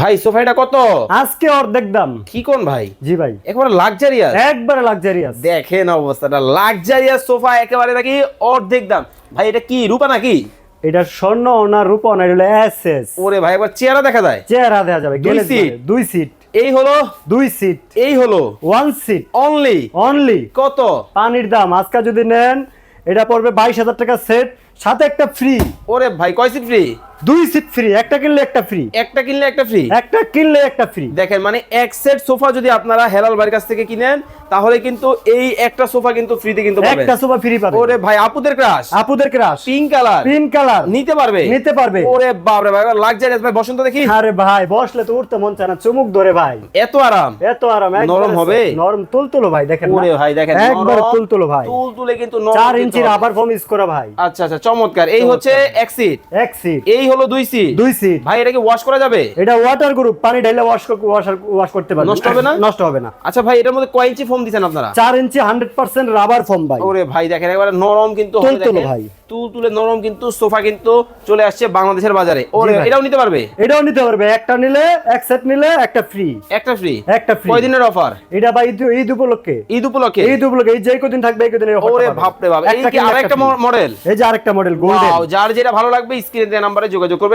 ভাই সোফাটা কত? আজকে অর্ধেক দাম। কি কোন ভাই? জি ভাই, একেবারে লাক্সারিয়াস, একবারে লাক্সারিয়াস। দেখেন অবস্থাটা, লাক্সারিয়াস সোফা একেবারে নাকি অর্ধেক দাম। ভাই এটা কি রূপা নাকি? এটা স্বর্ণ না রূপা না, এটা এসএস। ওরে ভাই একবার চেহারা দেখা যায়, চেহারা দেখা যাবে। দুই সিট। দুই সিট, এই হলো দুই সিট, এই হলো ওয়ান সিট অনলি। অনলি। কত? পানির দাম আজকে যদি নেন এটা পড়বে 22,000 টাকা সেট, সাথে একটা ফ্রি। ওরে ভাই কয় সিট ফ্রি? দুই সিট ফ্রি, একটা কিনলে একটা ফ্রি। একটা কিনলে একটা ফ্রি। একটা কিনলে একটা ফ্রি। দেখেন মানে এক সেট সোফা যদি আপনারা হেলাল ভাইয়ের কাছ থেকে কিনেন তাহলে কিন্তু এই একটা সোফা কিন্তু ফ্রিতে কিন্তু পাবেন। একটা সোফা ফ্রি পাবেন। ওরে ভাই আপুদের ক্রাশ, আপুদের crush, pink colour, pink colour নিতে পারবে, নিতে পারবে। ওরে বাপ রে ভাই লাক্সারিয়াস। ভাই বসন্ত দেখি। আরে ভাই বসলে তো উঠতে মন চায় না, চুমুক ধরে ভাই। এত আরাম, এত আরাম, একবারে নরম হবে? নরম তুলতুলো ভাই, দেখেন ওরে না? ভাই দেখেন একবার নরম, তুলতুলো ভাই। তুলতুলে কিন্তু নরম 4 কিন্তু ইঞ্চির হবে। রাবার ফোম ইউজ করা ভাই। আচ্ছা আচ্ছা চমৎকার। এই হচ্ছে এক সিট, এক সিট, এই হলো দুই সিট। দুই সিট। ভাই এটা কি ওয়াশ করা যাবে? এটা ওয়াটার গ্রুপ, পানি ঢাইলে ওয়াশ করতে পারবেন। নষ্ট হবে না? নষ্ট হবে না। আচ্ছা ভাই এটার মধ্যে কয় ইঞ্চি ফোম দিছেন আপনারা? 4 ইঞ্চি 100% রাবার ফোম ভাই। ওরে ভাই দেখেন একেবারে নরম কিন্তু হবে। তুলতুলে দেখেন ভাই, তুলতুলে নরম কিন্তু সোফা কিন্তু চলে আসছে বাংলাদেশের বাজারে। ওরে জি ভাই। এটাও নিতে পারবে? এটাও নিতে পারবে, একটা নিলে এক সেট নিলে একটা ফ্রি। একটা ফ্রি। একটা ফ্রি। কয় দিনের অফার? এটা ভাই ঈদ উপলক্ষে। ঈদ উপলক্ষে? ঈদ উপলক্ষে, এই যে কদিন থাকবে এই কদিনের অফার। ওরে বাপ রে বাপ, এই কি আরেকটা মডেল? এই যে আরেকটা মডেল গোল্ডেন। যার যেটা ভালো লাগবে স্ক্রিনে দেওয়া নম্বরে যোগাযোগ করবে।